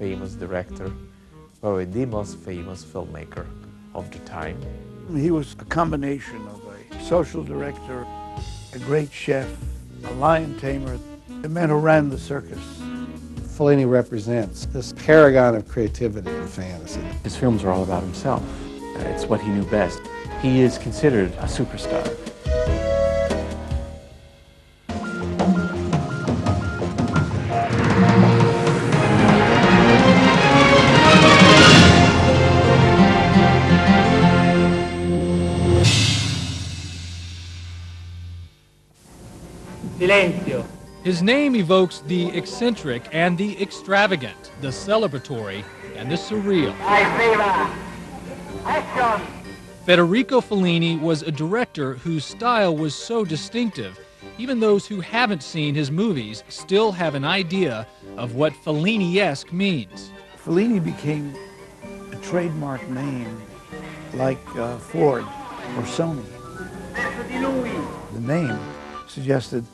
famous director, probably the most famous filmmaker of the time. He was a combination of a social director, a great chef, a lion tamer, the man who ran the circus. Fellini represents this paragon of creativity and fantasy. His films are all about himself. It's what he knew best. He is considered a superstar. Silenzio. His name evokes the eccentric and the extravagant, the celebratory and the surreal. Federico Fellini was a director whose style was so distinctive, even those who haven't seen his movies still have an idea of what Felliniesque means. Fellini became a trademark name like Ford or Sony. The name suggested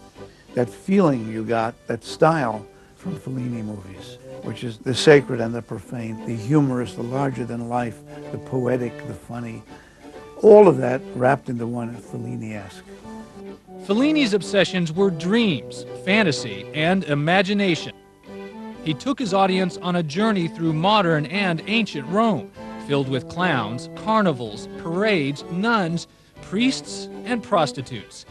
that feeling you got, that style from Fellini movies, which is the sacred and the profane, the humorous, the larger than life, the poetic, the funny, all of that wrapped into one Felliniesque. Fellini's obsessions were dreams, fantasy, and imagination. He took his audience on a journey through modern and ancient Rome, filled with clowns, carnivals, parades, nuns, priests, and prostitutes.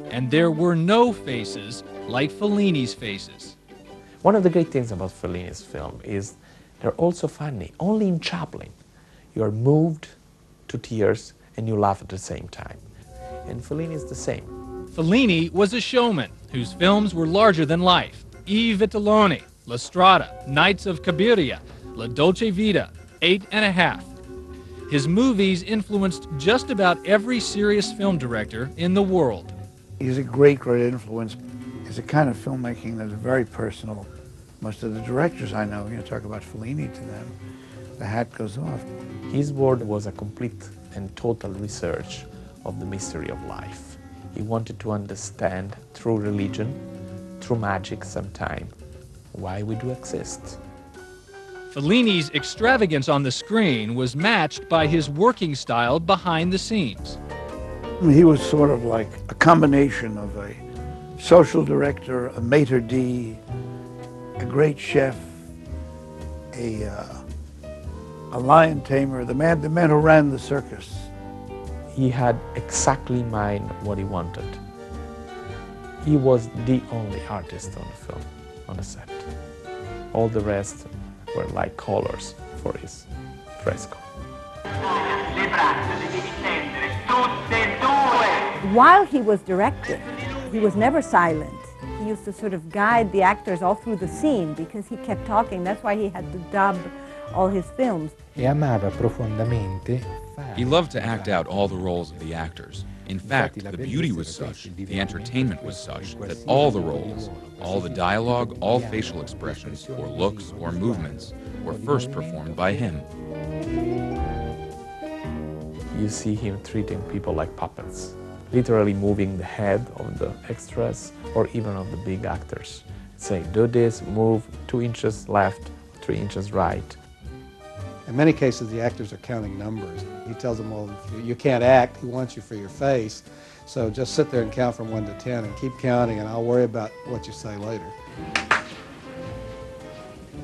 And there were no faces like Fellini's faces. One of the great things about Fellini's film is they're also funny. Only in Chaplin you are moved to tears and you laugh at the same time. And Fellini is the same. Fellini was a showman whose films were larger than life. I Vitelloni, La Strada, Nights of Cabiria, La Dolce Vita, 8½. His movies influenced just about every serious film director in the world. He's a great, great influence. It's a kind of filmmaking that is very personal. Most of the directors I know, talk about Fellini to them, the hat goes off. His work was a complete and total research of the mystery of life. He wanted to understand through religion, through magic sometime, why we do exist. Fellini's extravagance on the screen was matched by his working style behind the scenes. He was sort of like a combination of a social director, a maitre d', a great chef, a lion tamer, the man who ran the circus. He had exactly in mind what he wanted. He was the only artist on the film, on the set. All the rest were like colors for his fresco. While he was directing, he was never silent. He used to sort of guide the actors all through the scene because he kept talking. That's why he had to dub all his films. E amava profondamente. He loved to act out all the roles of the actors. In fact, the beauty was such, the entertainment was such, that all the roles, all the dialogue, all facial expressions, or looks, or movements, were first performed by him. You see him treating people like puppets, literally moving the head of the extras or even of the big actors, saying, do this, move 2 inches left, 3 inches right. In many cases, the actors are counting numbers. He tells them, well, you can't act, he wants you for your face, so just sit there and count from 1 to 10 and keep counting and I'll worry about what you say later.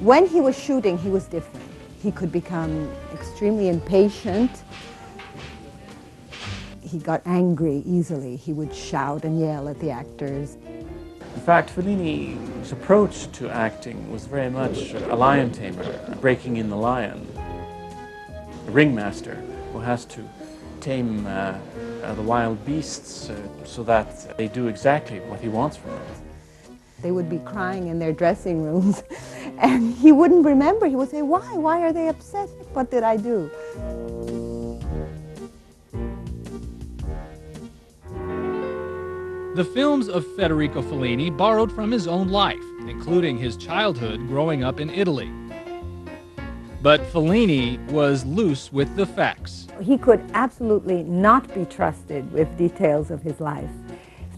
When he was shooting, he was different. He could become extremely impatient. He got angry easily. He would shout and yell at the actors. In fact, Fellini's approach to acting was very much a lion tamer, breaking in the lion, a ringmaster who has to tame the wild beasts so that they do exactly what he wants from them. They would be crying in their dressing rooms and he wouldn't remember. He would say, why? Why are they upset? What did I do? The films of Federico Fellini borrowed from his own life, including his childhood growing up in Italy. But Fellini was loose with the facts. He could absolutely not be trusted with details of his life.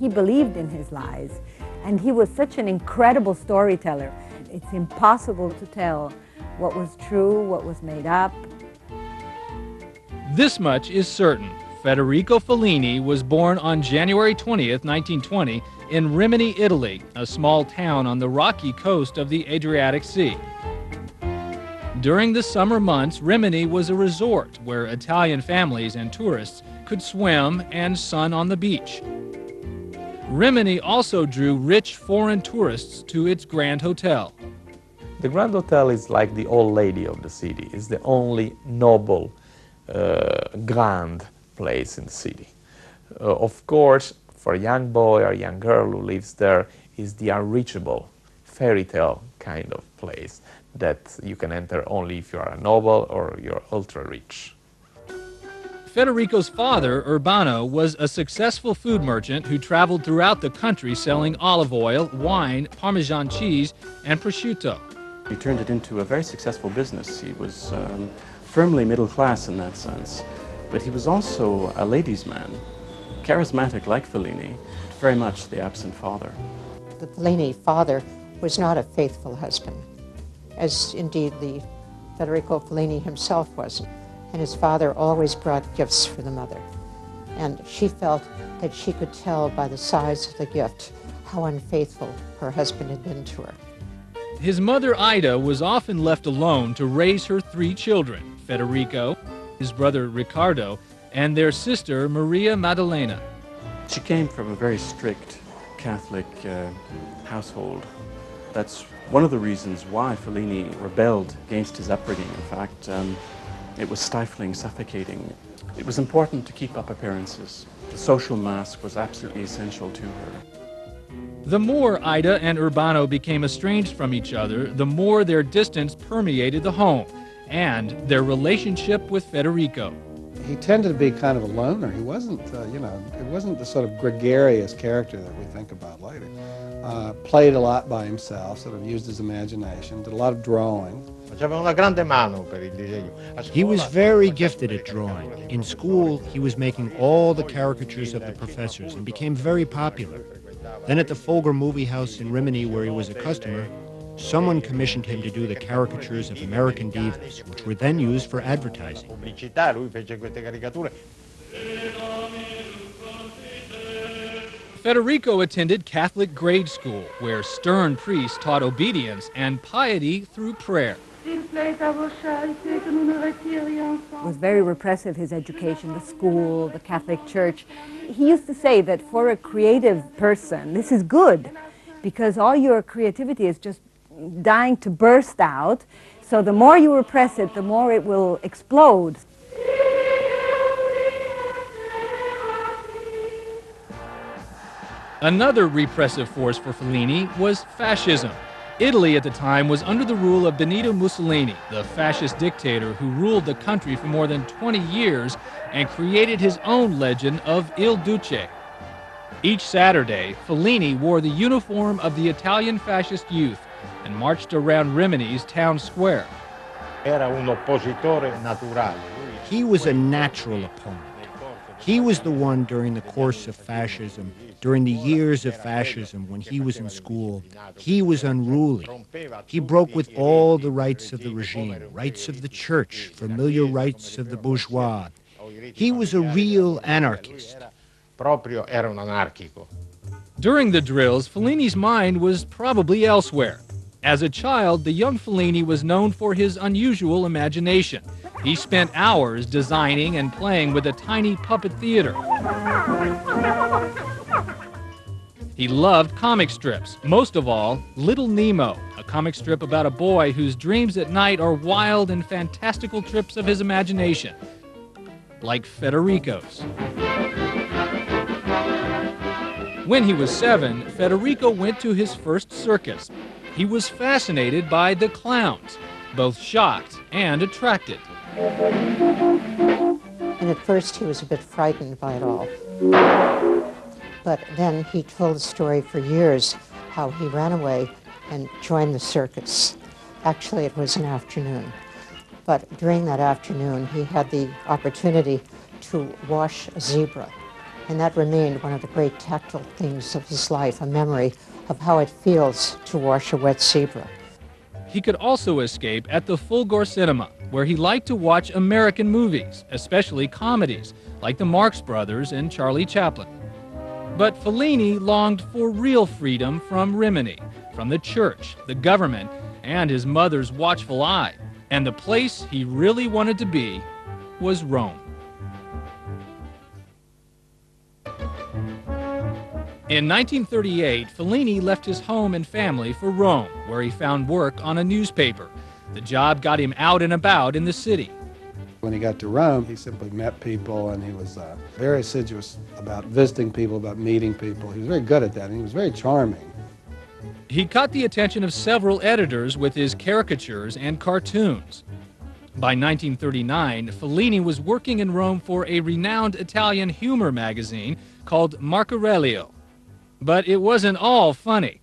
He believed in his lies, and he was such an incredible storyteller. It's impossible to tell what was true, what was made up. This much is certain. Federico Fellini was born on January 20th, 1920, in Rimini, Italy, a small town on the rocky coast of the Adriatic Sea. During the summer months, Rimini was a resort where Italian families and tourists could swim and sun on the beach. Rimini also drew rich foreign tourists to its Grand Hotel. The Grand Hotel is like the old lady of the city. It's the only noble, grand place in the city. Of course, for a young boy or young girl who lives there, is the unreachable fairy tale kind of place that you can enter only if you are a noble or you're ultra rich. Federico's father, Urbano, was a successful food merchant who traveled throughout the country selling olive oil, wine, Parmesan cheese, and prosciutto. He turned it into a very successful business. He was firmly middle class in that sense, but he was also a ladies' man, charismatic like Fellini, very much the absent father. The Fellini father was not a faithful husband, as indeed the Federico Fellini himself wasn't. And his father always brought gifts for the mother. And she felt that she could tell by the size of the gift how unfaithful her husband had been to her. His mother, Ida, was often left alone to raise her 3 children, Federico, his brother Riccardo, and their sister Maria Maddalena. She came from a very strict Catholic household. That's one of the reasons why Fellini rebelled against his upbringing. In fact, it was stifling, suffocating. It was important to keep up appearances. The social mask was absolutely essential to her. The more Ida and Urbano became estranged from each other, the more their distance permeated the home and their relationship with Federico. He tended to be kind of a loner. He wasn't, it wasn't the sort of gregarious character that we think about later. Played a lot by himself, sort of used his imagination, did a lot of drawing. He was very gifted at drawing. In school, he was making all the caricatures of the professors and became very popular. Then at the Folger movie house in Rimini, where he was a customer, someone commissioned him to do the caricatures of American divas, which were then used for advertising. Federico attended Catholic grade school, where stern priests taught obedience and piety through prayer. It was very repressive, his education, the school, the Catholic Church. He used to say that for a creative person, this is good, because all your creativity is just dying to burst out. So the more you repress it, the more it will explode. Another repressive force for Fellini was fascism. Italy at the time was under the rule of Benito Mussolini, the fascist dictator who ruled the country for more than 20 years and created his own legend of Il Duce. Each Saturday, Fellini wore the uniform of the Italian fascist youth and marched around Rimini's town square. He was a natural opponent. He was the one during the course of fascism, during the years of fascism when he was in school. He was unruly. He broke with all the rights of the regime, rights of the church, familiar rights of the bourgeois. He was a real anarchist. During the drills, Fellini's mind was probably elsewhere. As a child, the young Fellini was known for his unusual imagination. He spent hours designing and playing with a tiny puppet theater. He loved comic strips, most of all, Little Nemo, a comic strip about a boy whose dreams at night are wild and fantastical trips of his imagination, like Federico's. When he was 7, Federico went to his first circus. He was fascinated by the clowns, both shocked and attracted. And at first he was a bit frightened by it all. But then he told the story for years how he ran away and joined the circus. Actually, it was an afternoon. But during that afternoon, he had the opportunity to wash a zebra. And that remained one of the great tactile things of his life, a memory of how it feels to wash a wet zebra. he could also escape at the Fulgor Cinema, where he liked to watch American movies, especially comedies, like the Marx Brothers and Charlie Chaplin. But Fellini longed for real freedom from Rimini, from the church, the government, and his mother's watchful eye. And the place he really wanted to be was Rome. In 1938, Fellini left his home and family for Rome, where he found work on a newspaper. The job got him out and about in the city. When he got to Rome, he simply met people, and he was very assiduous about visiting people, about meeting people. He was very good at that, and he was very charming. He caught the attention of several editors with his caricatures and cartoons. By 1939, Fellini was working in Rome for a renowned Italian humor magazine called Marcarellio. But it wasn't all funny.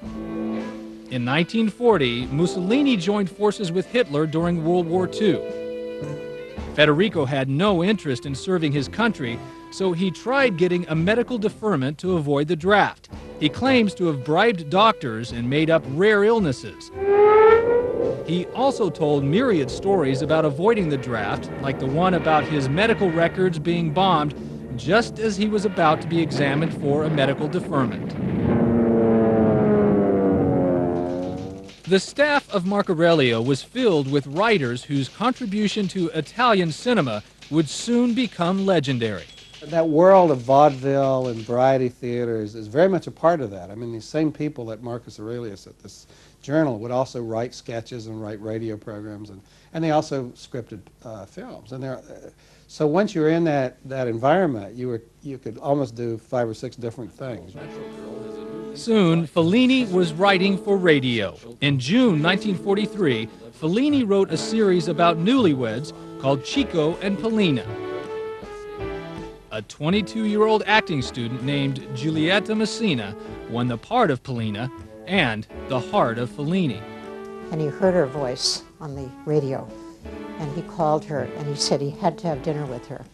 In 1940, Mussolini joined forces with Hitler during World War II. Federico had no interest in serving his country, so he tried getting a medical deferment to avoid the draft. He claims to have bribed doctors and made up rare illnesses. He also told myriad stories about avoiding the draft, like the one about his medical records being bombed just as he was about to be examined for a medical deferment. The staff of Marcarellio was filled with writers whose contribution to Italian cinema would soon become legendary. That world of vaudeville and variety theaters is very much a part of that. I mean, these same people at Marcus Aurelius at this journal would also write sketches and write radio programs, and they also scripted films. And so once you were in that environment, you could almost do 5 or 6 different things. Soon, Fellini was writing for radio. In June 1943, Fellini wrote a series about newlyweds called Chico and Polina. A 22-year-old acting student named Giulietta Messina won the part of Polina and the heart of Fellini. And he heard her voice on the radio, and he called her, and he said he had to have dinner with her.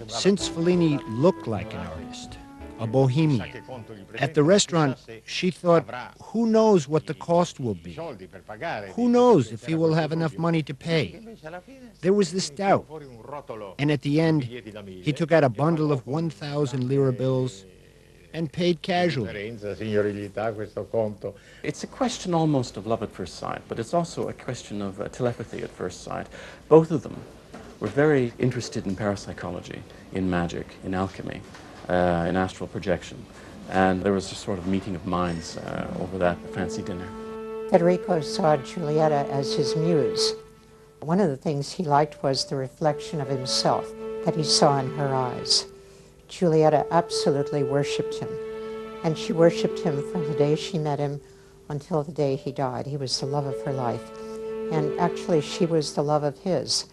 Since Fellini looked like an artist, a bohemian, at the restaurant she thought, who knows what the cost will be? Who knows if he will have enough money to pay? There was this doubt. And at the end, he took out a bundle of 1,000 lira bills and paid casually. It's a question almost of love at first sight, but it's also a question of telepathy at first sight. Both of them were very interested in parapsychology, in magic, in alchemy, in astral projection. And there was a sort of meeting of minds over that fancy dinner. Federico saw Giulietta as his muse. One of the things he liked was the reflection of himself that he saw in her eyes. Giulietta absolutely worshipped him, and she worshipped him from the day she met him until the day he died. He was the love of her life, and actually she was the love of his.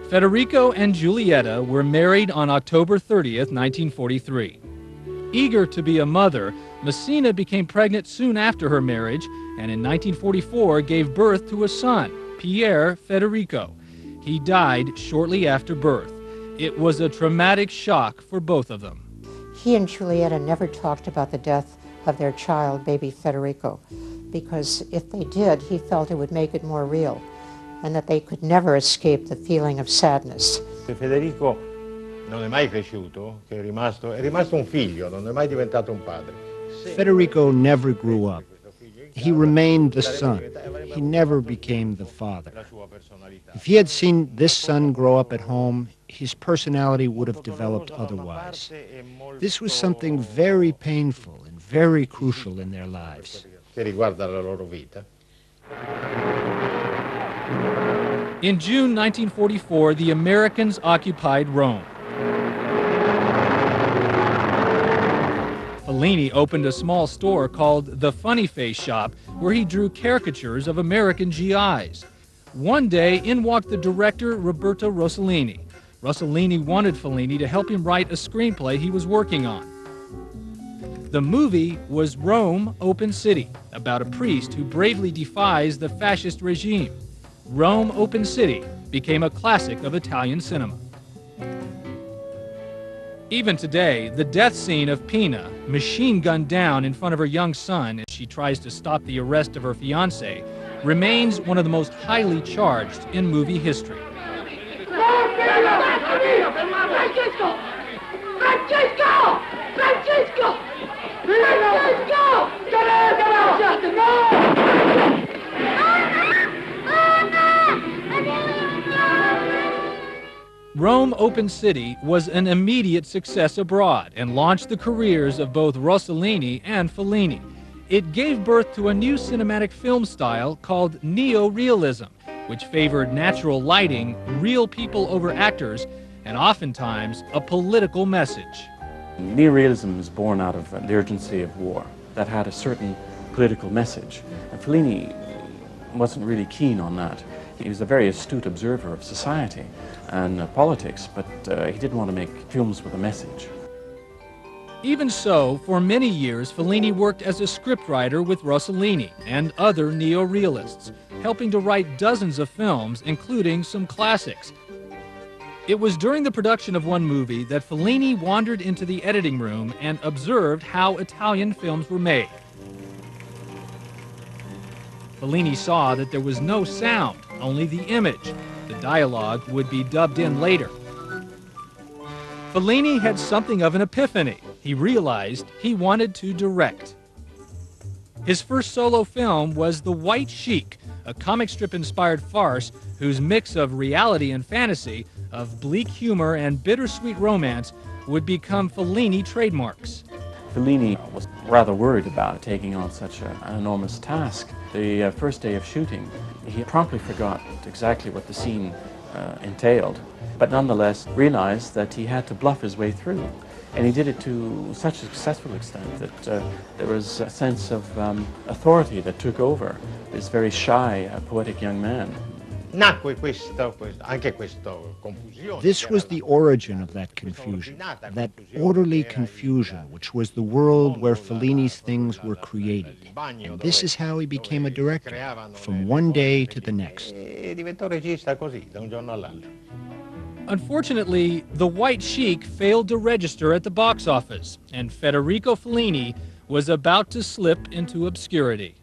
Federico and Giulietta were married on October 30th, 1943. Eager to be a mother, Messina became pregnant soon after her marriage, and in 1944 gave birth to a son, Pierre Federico. He died shortly after birth. It was a traumatic shock for both of them. He and Giulietta never talked about the death of their child, baby Federico, because if they did, he felt it would make it more real, and that they could never escape the feeling of sadness. Federico non è mai cresciuto, che è rimasto un figlio, non è mai diventato un padre. Federico never grew up. He remained the son. He never became the father. If he had seen this son grow up at home, his personality would have developed otherwise. This was something very painful and very crucial in their lives. Che riguarda la loro vita. In June 1944, the Americans occupied Rome. Fellini opened a small store called the Funny Face Shop, where he drew caricatures of American GIs. One day, in walked the director, Roberto Rossellini. Rossellini wanted Fellini to help him write a screenplay he was working on. The movie was Rome, Open City, about a priest who bravely defies the fascist regime. Rome, Open City became a classic of Italian cinema. Even today, the death scene of Pina, machine gunned down in front of her young son as she tries to stop the arrest of her fiancé, remains one of the most highly charged in movie history. Rome Open City was an immediate success abroad and launched the careers of both Rossellini and Fellini. It gave birth to a new cinematic film style called neo-realism, which favored natural lighting, real people over actors, and oftentimes a political message. Neorealism is born out of the urgency of war that had a certain political message. And Fellini wasn't really keen on that. He was a very astute observer of society and politics, but he didn't want to make films with a message. Even so, for many years, Fellini worked as a scriptwriter with Rossellini and other neo-realists, helping to write dozens of films, including some classics. It was during the production of one movie that Fellini wandered into the editing room and observed how Italian films were made. Fellini saw that there was no sound, only the image. The dialogue would be dubbed in later. Fellini had something of an epiphany. He realized he wanted to direct. His first solo film was The White Sheik, a comic strip-inspired farce whose mix of reality and fantasy, of bleak humor and bittersweet romance would become Fellini trademarks. Fellini was rather worried about taking on such an enormous task. The first day of shooting, he promptly forgot exactly what the scene entailed, but nonetheless realized that he had to bluff his way through. And he did it to such a successful extent that there was a sense of authority that took over this very shy, poetic young man. This was the origin of that confusion, that orderly confusion, which was the world where Fellini's things were created. And this is how he became a director, from one day to the next. Unfortunately, The White Sheik failed to register at the box office, and Federico Fellini was about to slip into obscurity.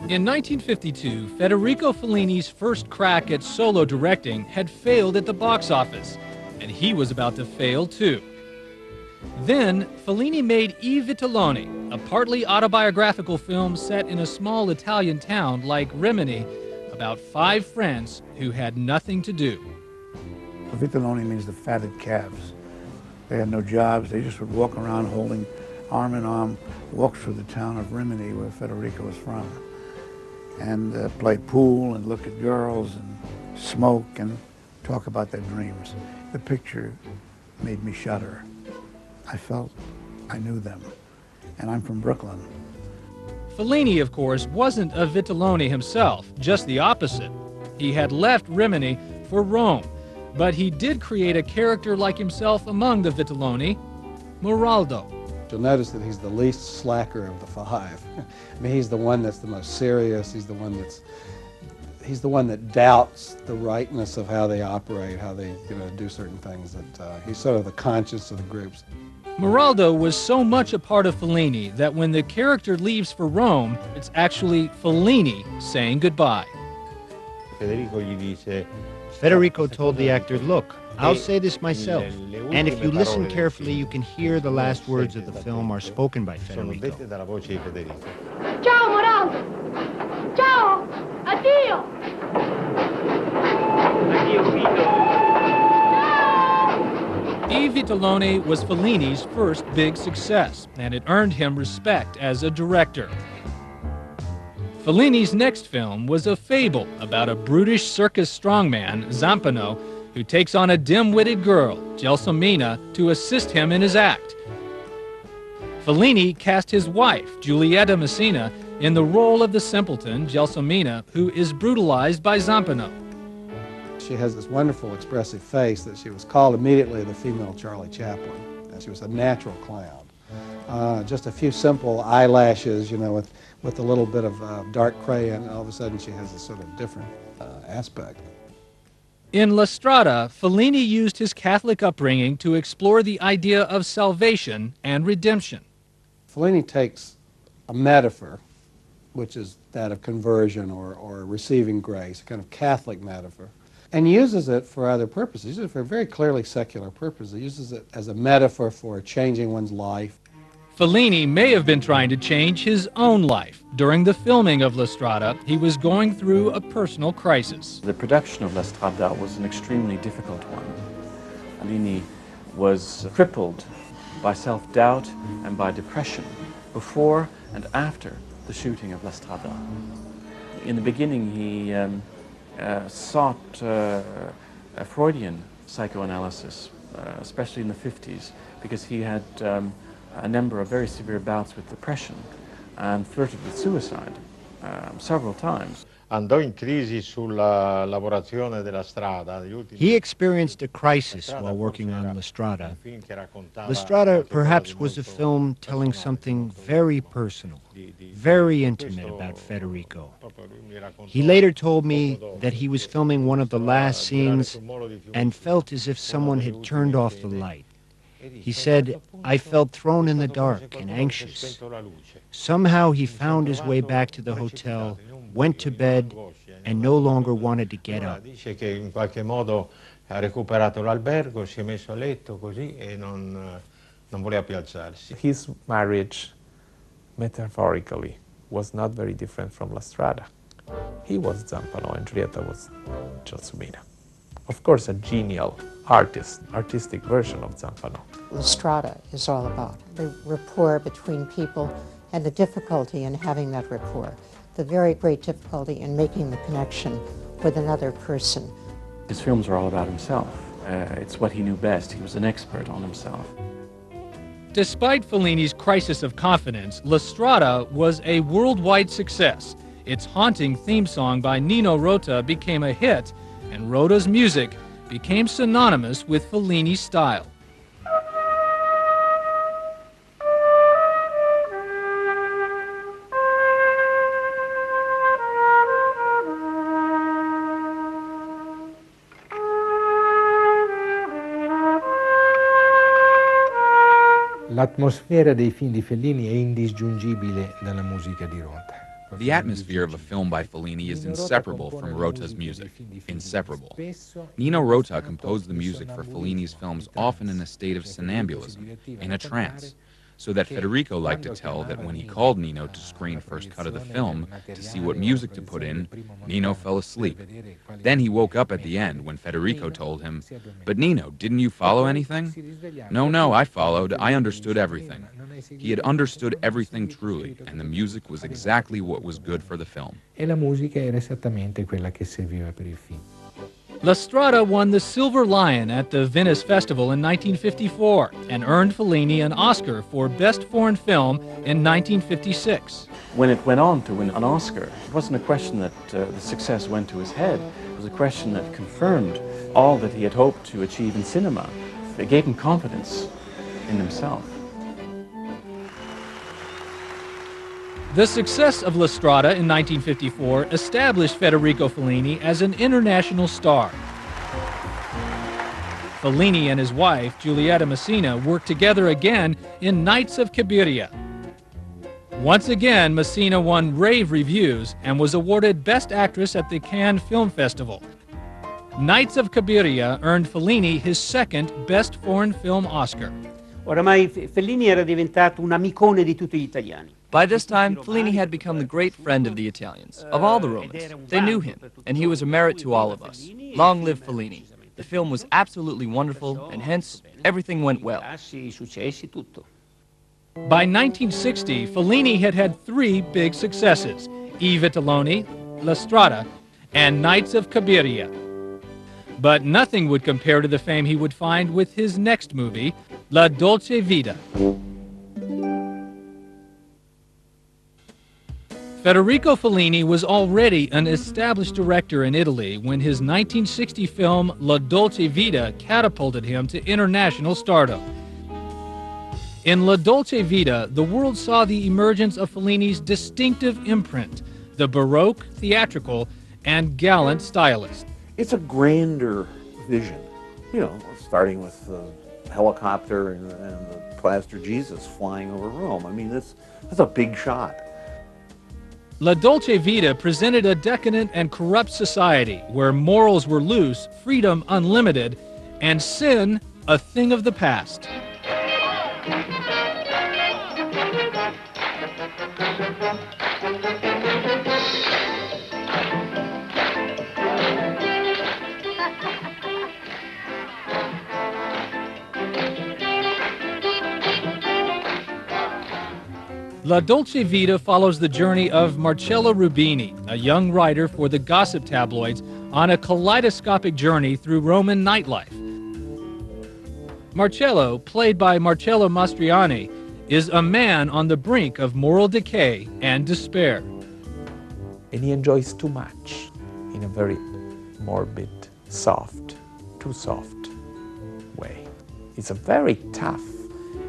In 1952, Federico Fellini's first crack at solo directing had failed at the box office, and he was about to fail too. Then, Fellini made I Vitelloni, a partly autobiographical film set in a small Italian town like Rimini, about 5 friends who had nothing to do. Vitelloni means the fatted calves. They had no jobs. They just would walk around holding arm in arm, walk through the town of Rimini, where Federico was from, and play pool and look at girls and smoke and talk about their dreams. The picture made me shudder. I felt I knew them, and I'm from Brooklyn. Fellini, of course, wasn't a Vitelloni himself, just the opposite. He had left Rimini for Rome, but he did create a character like himself among the Vitelloni, Moraldo. You'll notice that he's the least slacker of the 5. I mean, he's the one that's the most serious. He's the one that doubts the rightness of how they operate, how they do certain things. That he's sort of the conscience of the groups. Moraldo was so much a part of Fellini that when the character leaves for Rome, it's actually Fellini saying goodbye. Federico told the actor, "Look, I'll say this myself, and if you listen carefully, you can hear the last words of the film are spoken by Federico." Ciao, Moraldo! Ciao! Addio! Addio, Vito! I Vitelloni was Fellini's first big success, and it earned him respect as a director. Fellini's next film was a fable about a brutish circus strongman, Zampano, who takes on a dim-witted girl, Gelsomina, to assist him in his act. Fellini cast his wife, Giulietta Messina, in the role of the simpleton, Gelsomina, who is brutalized by Zampano. She has this wonderful expressive face that she was called immediately the female Charlie Chaplin. And she was a natural clown. Just a few simple eyelashes, with a little bit of dark crayon, all of a sudden she has this sort of different aspect. In La Strada, Fellini used his Catholic upbringing to explore the idea of salvation and redemption. Fellini takes a metaphor, which is that of conversion or receiving grace, a kind of Catholic metaphor, and uses it for other purposes. He uses it for a very clearly secular purpose. He uses it as a metaphor for changing one's life. Fellini may have been trying to change his own life. During the filming of La Strada, he was going through a personal crisis. The production of La Strada was an extremely difficult one. Fellini was crippled by self-doubt and by depression before and after the shooting of La Strada. In the beginning, he sought a Freudian psychoanalysis, especially in the 50s, because he had a number of very severe bouts with depression and flirted with suicide several times. Andò in crisi sulla lavorazione della strada. He experienced a crisis while working on La Strada. La Strada perhaps was a film telling something very personal, very intimate about Federico. He later told me that he was filming one of the last scenes and felt as if someone had turned off the light. He said, "I felt thrown in the dark and anxious." Somehow he found his way back to the hotel, went to bed, and no longer wanted to get up. Dice che in qualche modo ha recuperato l'albergo, si è messo a letto così e non voleva più alzarsi. His marriage, metaphorically, was not very different from La Strada. He was Zampano and Giulietta was Gelsomina. Of course, a genial artistic version of Zampano. La Strada is all about the rapport between people and the difficulty in having that rapport, the very great difficulty in making the connection with another person. His films are all about himself. It's what he knew best. He was an expert on himself. Despite Fellini's crisis of confidence, La Strada was a worldwide success. Its haunting theme song by Nino Rota became a hit, and Rota's music became synonymous with Fellini's style. L'atmosfera dei film di Fellini è indisgiungibile dalla musica di Rota. The atmosphere of a film by Fellini is inseparable from Rota's music. Inseparable. Nino Rota composed the music for Fellini's films often in a state of somnambulism, in a trance, so that Federico liked to tell that when he called Nino to screen first cut of the film to see what music to put in, Nino fell asleep. Then he woke up at the end when Federico told him, "But Nino, didn't you follow anything?" No, I followed. I understood everything." He had understood everything truly, and the music was exactly what was good for the film. E la musica era esattamente quella che serviva per il film. La Strada won the Silver Lion at the Venice Festival in 1954 and earned Fellini an Oscar for Best Foreign Film in 1956. When it went on to win an Oscar, it wasn't a question that the success went to his head. It was a question that confirmed all that he had hoped to achieve in cinema. It gave him confidence in himself. The success of La Strada in 1954 established Federico Fellini as an international star. Fellini and his wife, Giulietta Messina, worked together again in Nights of Cabiria. Once again, Messina won rave reviews and was awarded Best Actress at the Cannes Film Festival. Nights of Cabiria earned Fellini his second Best Foreign Film Oscar. Oramai Fellini era diventato un amicone di tutti gli italiani. By this time, Fellini had become the great friend of the Italians, of all the Romans. They knew him, and he was a merit to all of us. Long live Fellini. The film was absolutely wonderful, and hence, everything went well. By 1960, Fellini had had three big successes: I Vitelloni, La Strada, and Nights of Cabiria. But nothing would compare to the fame he would find with his next movie, La Dolce Vita. Federico Fellini was already an established director in Italy when his 1960 film La Dolce Vita catapulted him to international stardom. In La Dolce Vita, the world saw the emergence of Fellini's distinctive imprint, the Baroque, theatrical, and gallant stylist. It's a grander vision, you know, starting with the helicopter and the plaster Jesus flying over Rome. I mean, that's a big shot. La Dolce Vita presented a decadent and corrupt society where morals were loose, freedom unlimited, and sin a thing of the past. La Dolce Vita follows the journey of Marcello Rubini, a young writer for the gossip tabloids, on a kaleidoscopic journey through Roman nightlife. Marcello, played by Marcello Mastroianni, is a man on the brink of moral decay and despair. And he enjoys too much in a very morbid, soft, too soft way. It's a very tough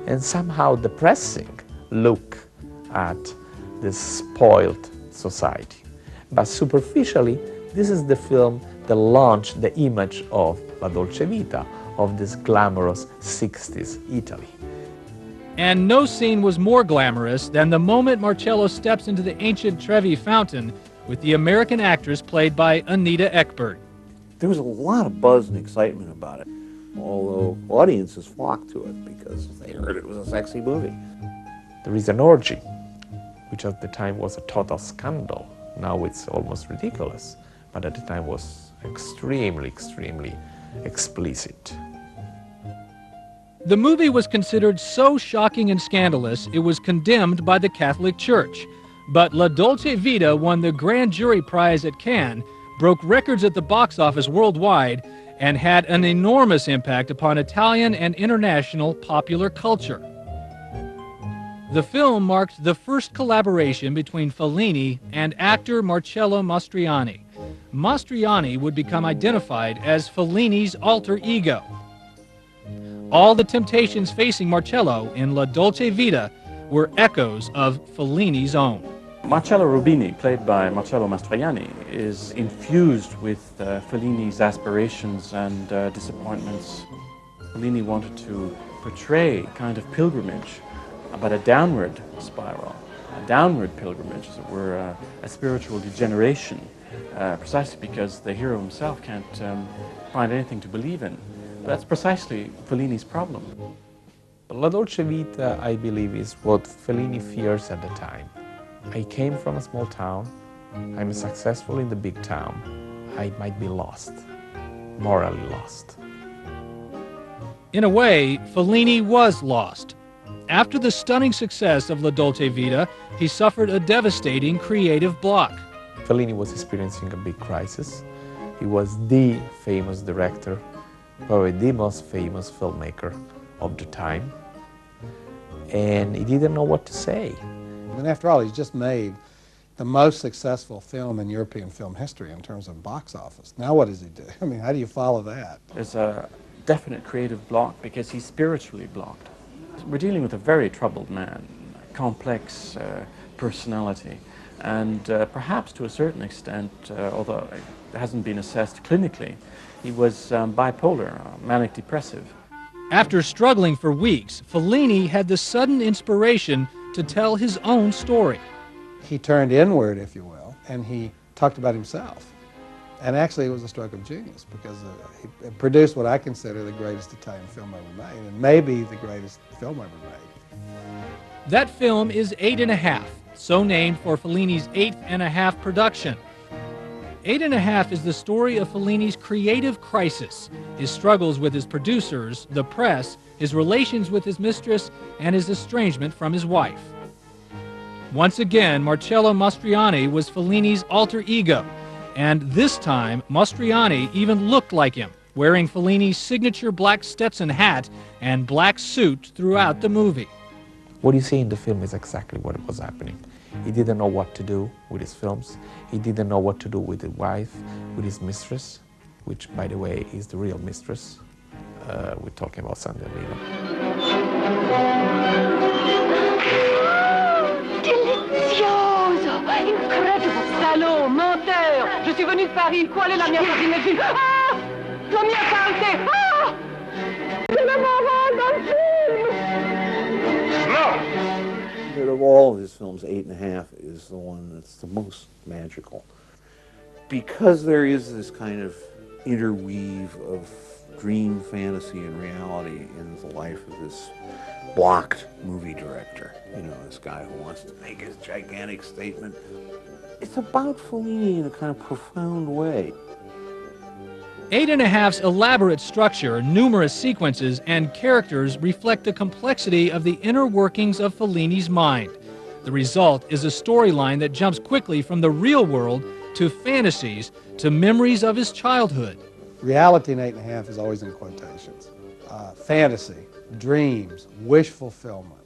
and somehow depressing look at this spoiled society. But superficially, this is the film that launched the image of La Dolce Vita, of this glamorous 60s Italy. And no scene was more glamorous than the moment Marcello steps into the ancient Trevi fountain with the American actress played by Anita Ekberg. There was a lot of buzz and excitement about it, although audiences flocked to it because they heard it was a sexy movie. There is an orgy, which at the time was a total scandal. Now it's almost ridiculous, but at the time was extremely, extremely explicit. The movie was considered so shocking and scandalous, it was condemned by the Catholic Church. But La Dolce Vita won the Grand Jury Prize at Cannes, broke records at the box office worldwide, and had an enormous impact upon Italian and international popular culture. The film marked the first collaboration between Fellini and actor Marcello Mastroianni. Mastroianni would become identified as Fellini's alter ego. All the temptations facing Marcello in La Dolce Vita were echoes of Fellini's own. Marcello Rubini, played by Marcello Mastroianni, is infused with Fellini's aspirations and disappointments. Fellini wanted to portray a kind of pilgrimage, but a downward spiral, a downward pilgrimage, as it were, a spiritual degeneration, precisely because the hero himself can't find anything to believe in. That's precisely Fellini's problem. La Dolce Vita, I believe, is what Fellini fears at the time. I came from a small town, I'm successful in the big town, I might be lost, morally lost. In a way, Fellini was lost. After the stunning success of La Dolce Vita, he suffered a devastating creative block. Fellini was experiencing a big crisis. He was the famous director, probably the most famous filmmaker of the time, and he didn't know what to say. And after all, he's just made the most successful film in European film history in terms of box office. Now what does he do? I mean, how do you follow that? There's a definite creative block because he's spiritually blocked. We're dealing with a very troubled man, complex personality, and perhaps to a certain extent, although it hasn't been assessed clinically, he was bipolar, manic depressive. After struggling for weeks, Fellini had the sudden inspiration to tell his own story. He turned inward, if you will, and he talked about himself. And actually, it was a stroke of genius because he produced what I consider the greatest Italian film ever made, and maybe the greatest film ever made. That film is 8½, so named for Fellini's 8½" production. 8½" is the story of Fellini's creative crisis, his struggles with his producers, the press, his relations with his mistress, and his estrangement from his wife. Once again, Marcello Mastroianni was Fellini's alter ego, and this time, Mastroianni even looked like him, wearing Fellini's signature black Stetson hat and black suit throughout the movie. What you see in the film is exactly what was happening. He didn't know what to do with his films. He didn't know what to do with his wife, with his mistress, which, by the way, is the real mistress. We're talking about Sandra Lino. Delizioso! Incredible! Salaud! Menteur! Je suis venue de Paris. Qual è la mia pagina? Ah! La mia parte! Ah! Je ne m'en vais dans le film! But of all of his films, 8½, is the one that's the most magical. Because there is this kind of interweave of dream, fantasy, and reality in the life of this blocked movie director. You know, this guy who wants to make his gigantic statement. It's about Fellini in a kind of profound way. 8½'s elaborate structure, numerous sequences, and characters reflect the complexity of the inner workings of Fellini's mind. The result is a storyline that jumps quickly from the real world to fantasies to memories of his childhood. Reality in 8½, is always in quotations. Fantasy, dreams, wish fulfillment,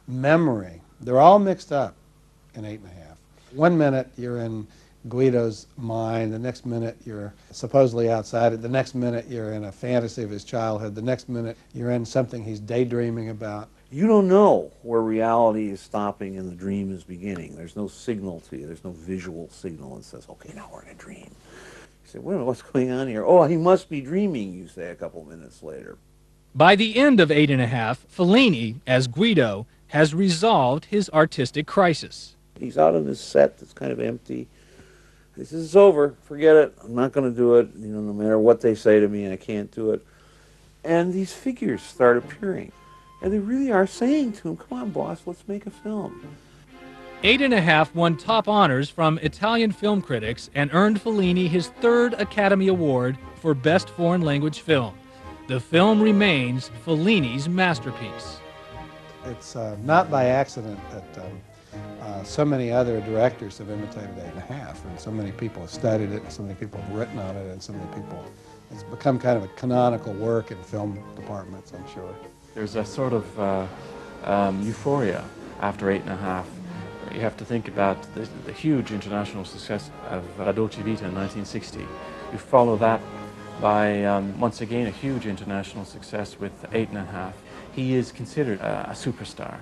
memory, they're all mixed up in 8½. 1 minute you're in Guido's mind, the next minute you're supposedly outside it, the next minute you're in a fantasy of his childhood, the next minute you're in something he's daydreaming about. You don't know where reality is stopping and the dream is beginning. There's no signal to you. There's no visual signal that says, okay, now we're in a dream. You say, wait a minute, what's going on here? Oh, he must be dreaming, you say a couple minutes later. By the end of 8½, Fellini, as Guido, has resolved his artistic crisis. He's out on this set that's kind of empty. He says, it's over, forget it, I'm not going to do it, you know, no matter what they say to me, I can't do it. And these figures start appearing. And they really are saying to him, come on, boss, let's make a film. 8½, won top honors from Italian film critics and earned Fellini his 3rd Academy Award for Best Foreign Language Film. The film remains Fellini's masterpiece. It's not by accident that so many other directors have imitated 8½, and so many people have studied it, and so many people have written on it, and so many people, it's become kind of a canonical work in film departments, I'm sure. There's a sort of euphoria after 8½. You have to think about the huge international success of La Dolce Vita in 1960. You follow that by, once again, a huge international success with 8½. He is considered a superstar.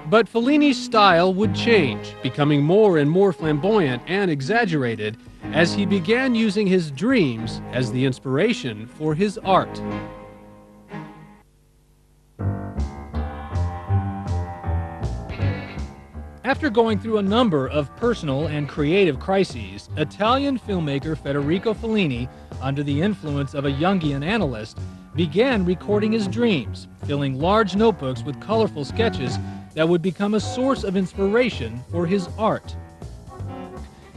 But Fellini's style would change, becoming more and more flamboyant and exaggerated as he began using his dreams as the inspiration for his art. After going through a number of personal and creative crises, Italian filmmaker Federico Fellini, under the influence of a Jungian analyst, began recording his dreams, filling large notebooks with colorful sketches that would become a source of inspiration for his art.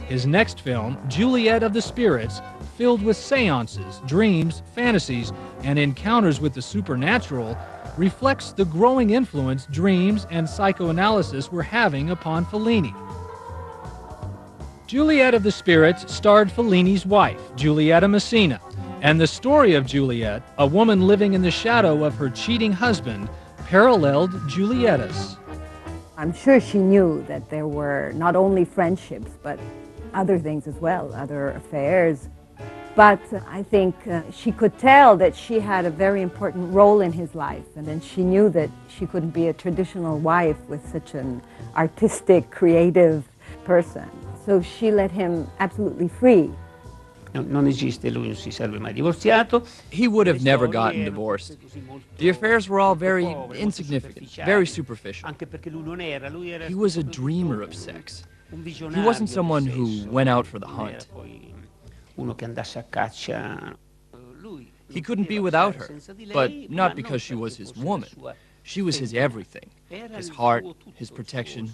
His next film, Juliet of the Spirits, filled with seances, dreams, fantasies, and encounters with the supernatural, reflects the growing influence dreams and psychoanalysis were having upon Fellini. Juliet of the Spirits starred Fellini's wife, Giulietta Messina, and the story of Juliet, a woman living in the shadow of her cheating husband, paralleled Giulietta's. I'm sure she knew that there were not only friendships, but other things as well, other affairs. But I think she could tell that she had a very important role in his life, and then she knew that she couldn't be a traditional wife with such an artistic, creative person. So she let him absolutely free. Non esiste, lui non si sarebbe mai divorziato. He would have never gotten divorced. The affairs were all very insignificant, very superficial. He was a dreamer of sex. He wasn't someone who went out for the hunt. He couldn't be without her, but not because she was his woman. She was his everything, his heart, his protection,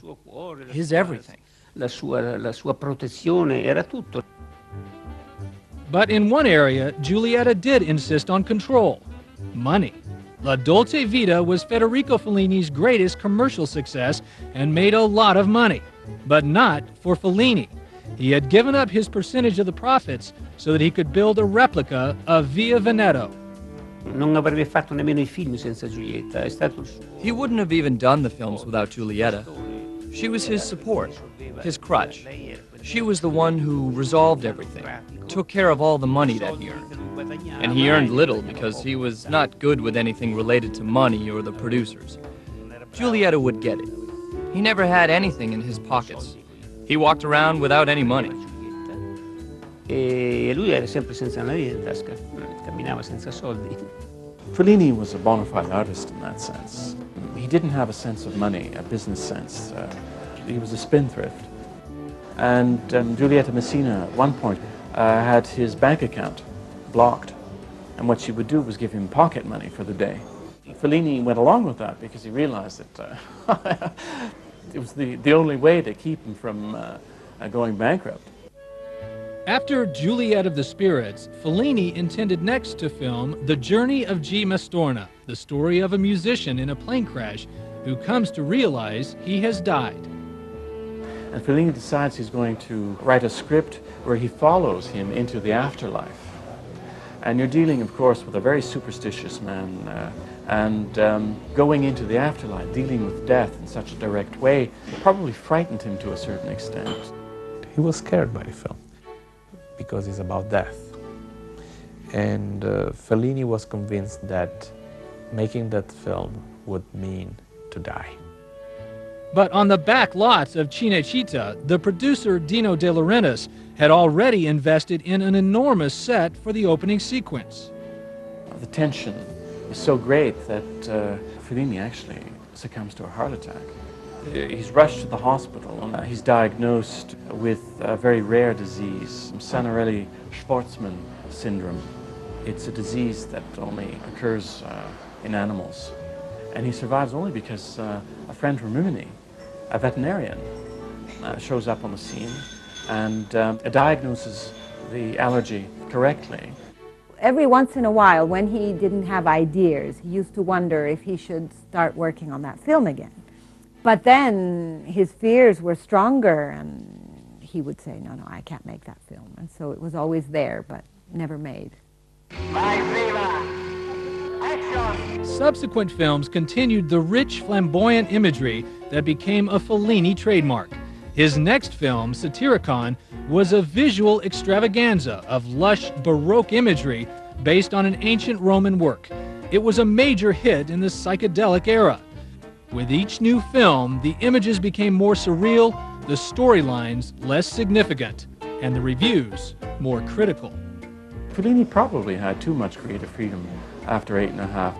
his everything. La sua protezione era tutto. But in one area, Giulietta did insist on control: money. La Dolce Vita was Federico Fellini's greatest commercial success and made a lot of money, but not for Fellini. He had given up his percentage of the profits so that he could build a replica of Via Veneto. Non avrebbe fatto nemmeno I film senza Giulietta, è stato il suo. He wouldn't have even done the films without Giulietta. She was his support, his crutch. She was the one who resolved everything, took care of all the money that he earned. And he earned little because he was not good with anything related to money or the producers. Giulietta would get it. He never had anything in his pockets. He walked around without any money. E lui era sempre senza una lira in tasca, camminava senza soldi. Fellini was a bona fide artist in that sense. He didn't have a sense of money, a business sense. He was a spendthrift. And Giulietta Messina, at one point, had his bank account blocked. And what she would do was give him pocket money for the day. Fellini went along with that because he realized that it was the only way to keep him from going bankrupt. After Juliet of the Spirits, Fellini intended next to film The Journey of G. Mastorna, the story of a musician in a plane crash who comes to realize he has died. And Fellini decides he's going to write a script where he follows him into the afterlife. And you're dealing, of course, with a very superstitious man, and going into the afterlife, dealing with death in such a direct way, probably frightened him to a certain extent. He was scared by the film because it's about death. And Fellini was convinced that making that film would mean to die. But on the back lots of Cinecittà, the producer Dino De Laurentiis had already invested in an enormous set for the opening sequence. The tension is so great that Fellini actually succumbs to a heart attack. He's rushed to the hospital and he's diagnosed with a very rare disease, Sanarelli-Schwarzman syndrome. It's a disease that only occurs in animals. And he survives only because a friend from Rimini, a veterinarian, shows up on the scene and diagnoses the allergy correctly. Every once in a while, when he didn't have ideas, he used to wonder if he should start working on that film again. But then his fears were stronger, and he would say, no, I can't make that film. And so it was always there, but never made. Subsequent films continued the rich, flamboyant imagery that became a Fellini trademark. His next film, Satyricon, was a visual extravaganza of lush Baroque imagery based on an ancient Roman work. It was a major hit in the psychedelic era. With each new film, the images became more surreal, the storylines less significant, and the reviews more critical. Fellini probably had too much creative freedom after 8½.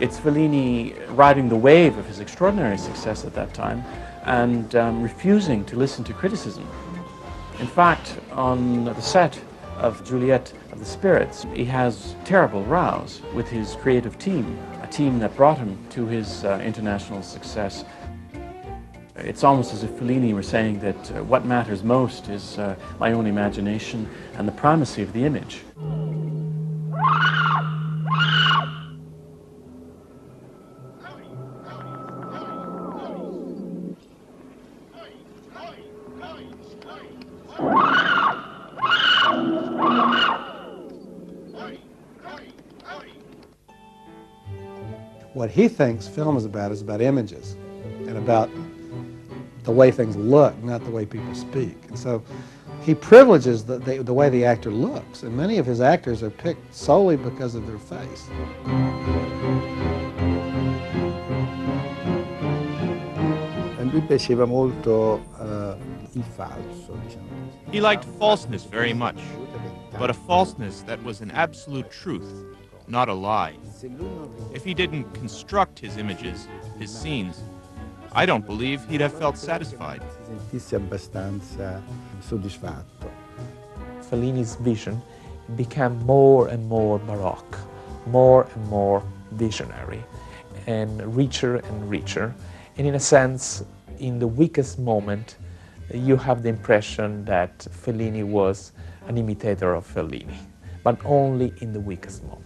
It's Fellini riding the wave of his extraordinary success at that time and refusing to listen to criticism. In fact, on the set of Juliet of the Spirits, he has terrible rows with his creative team, a team that brought him to his international success. It's almost as if Fellini were saying that what matters most is my own imagination and the primacy of the image. What he thinks film is about images and about the way things look, not the way people speak. And so he privileges the way the actor looks, and many of his actors are picked solely because of their face. A lui piaceva molto il falso, diciamo. He liked falseness very much, but a falseness that was an absolute truth, not a lie. If he didn't construct his images, his scenes, I don't believe he'd have felt satisfied. Sentisse abbastanza soddisfatto. Fellini's vision became more and more Baroque, more and more visionary, and richer and richer. And in a sense, in the weakest moment, you have the impression that Fellini was an imitator of Fellini, but only in the weakest moment.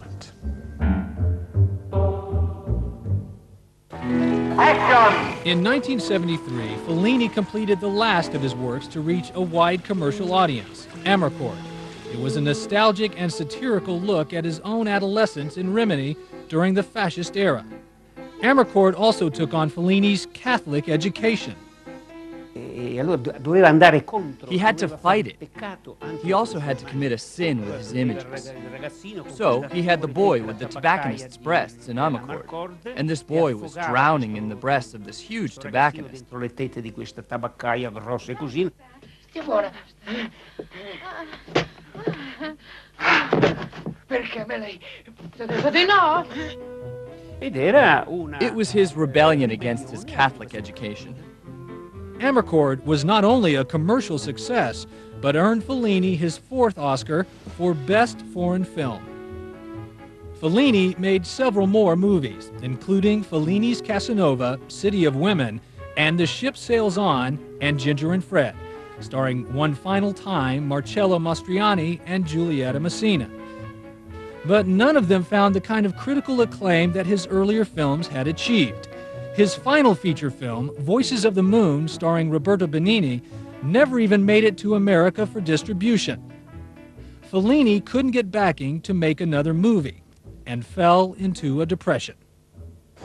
In 1973, Fellini completed the last of his works to reach a wide commercial audience, Amarcord. It was a nostalgic and satirical look at his own adolescence in Rimini during the fascist era. Amarcord also took on Fellini's Catholic education. He had to fight it. He also had to commit a sin with his images. So he had the boy with the tobacconist's breasts in Amarcord, and this boy was drowning in the breasts of this huge tobacconist. Stia buona. Perché me l'hai detto di no? It was his rebellion against his Catholic education. Amarcord was not only a commercial success, but earned Fellini his fourth Oscar for Best Foreign Film. Fellini made several more movies, including Fellini's Casanova, City of Women, and The Ship Sails On and Ginger and Fred, starring one final time Marcello Mastroianni and Giulietta Messina. But none of them found the kind of critical acclaim that his earlier films had achieved. His final feature film, Voices of the Moon, starring Roberto Benigni, never even made it to America for distribution. Fellini couldn't get backing to make another movie and fell into a depression.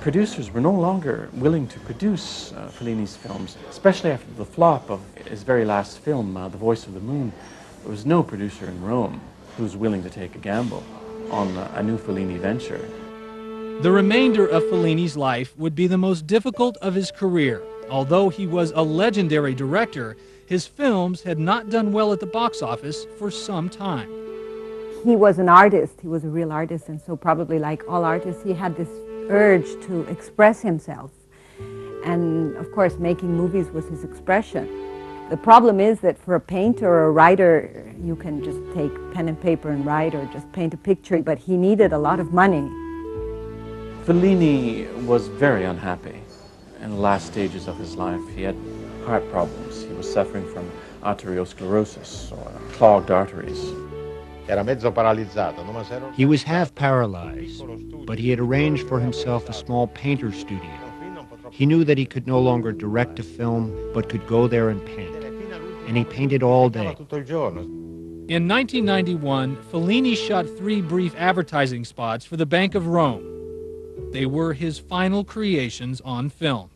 Producers were no longer willing to produce Fellini's films, especially after the flop of his very last film, The Voice of the Moon. There was no producer in Rome who was willing to take a gamble on a new Fellini venture. The remainder of Fellini's life would be the most difficult of his career. Although he was a legendary director, his films had not done well at the box office for some time. He was an artist, he was a real artist, and so probably like all artists, he had this urge to express himself. And of course, making movies was his expression. The problem is that for a painter or a writer, you can just take pen and paper and write or just paint a picture, but he needed a lot of money. Fellini was very unhappy in the last stages of his life. He had heart problems. He was suffering from arteriosclerosis, or clogged arteries. He was half paralyzed, but he had arranged for himself a small painter studio. He knew that he could no longer direct a film, but could go there and paint. And he painted all day. In 1991, Fellini shot 3 brief advertising spots for the Bank of Rome. They were his final creations on film.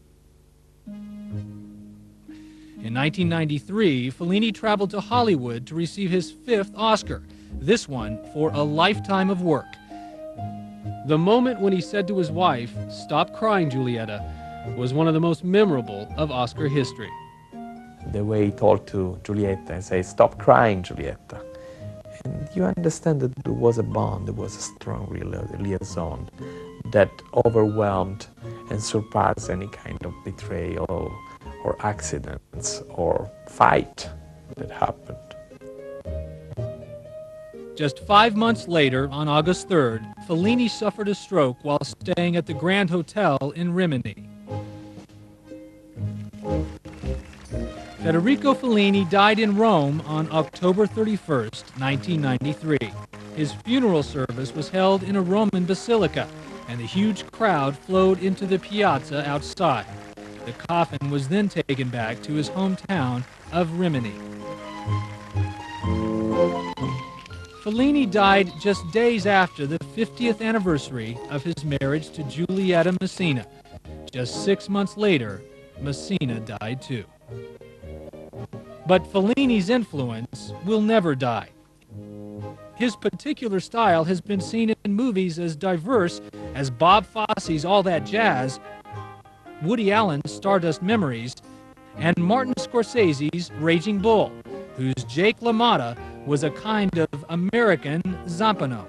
In 1993, Fellini traveled to Hollywood to receive his 5th Oscar, this one for a lifetime of work. The moment when he said to his wife, "Stop crying, Giulietta," was one of the most memorable of Oscar history. The way he talked to Giulietta and say, "Stop crying, Giulietta." And you understand that there was a bond, there was a strong liaison that overwhelmed and surpassed any kind of betrayal or accidents or fight that happened. Just 5 months later, on August 3rd, Fellini suffered a stroke while staying at the Grand Hotel in Rimini. Federico Fellini died in Rome on October 31st, 1993. His funeral service was held in a Roman basilica, and the huge crowd flowed into the piazza outside. The coffin was then taken back to his hometown of Rimini. Fellini died just days after the 50th anniversary of his marriage to Giulietta Messina. Just 6 months later, Messina died too. But Fellini's influence will never die. His particular style has been seen in movies as diverse as Bob Fosse's All That Jazz, Woody Allen's Stardust Memories, and Martin Scorsese's Raging Bull, whose Jake LaMotta was a kind of American Zampano.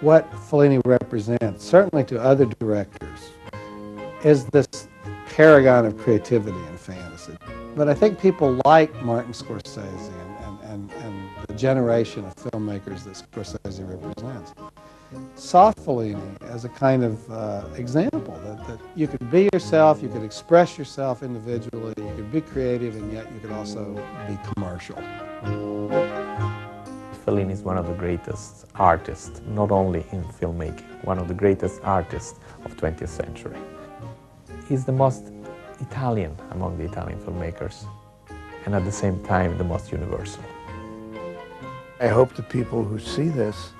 What Fellini represents, certainly to other directors, is this paragon of creativity and fantasy. But I think people like Martin Scorsese and the generation of filmmakers that Scorsese represents saw Fellini as a kind of example that you could be yourself, you could express yourself individually, you could be creative, and yet you could also be commercial. Fellini is one of the greatest artists, not only in filmmaking, one of the greatest artists of 20th century. He's the most Italian among the Italian filmmakers, and at the same time the most universal. I hope the people who see this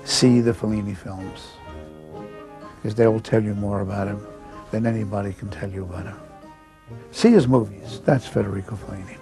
see the Fellini films, because they will tell you more about him than anybody can tell you about him. See his movies. That's Federico Fellini.